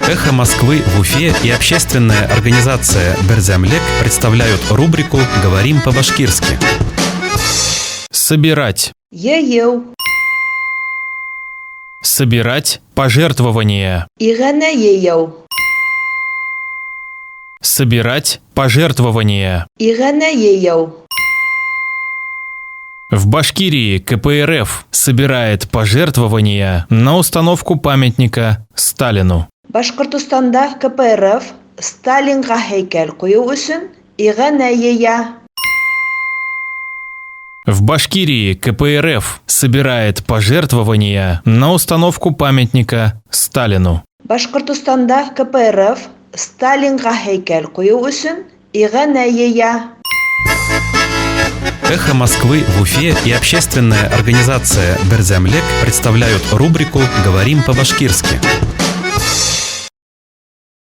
«Эхо Москвы» в Уфе и общественная организация «Берзямлек» представляют рубрику «Говорим по-башкирски». Собирать. Еу. Собирать пожертвования. Игана еу. Собирать пожертвования. Игана еу. В Башкирии КПРФ собирает пожертвования на установку памятника Сталину. Башкортостанда КПРФ Сталинга хейкәл кую өчен игана ея. В Башкирии КПРФ собирает пожертвования на установку памятника Сталину. Башкортостанда КПРФ Сталинга хейкәл кую өчен игана ея. «Эхо Москвы» в Уфе и общественная организация «Берзямлек» представляют рубрику «Говорим по-башкирски».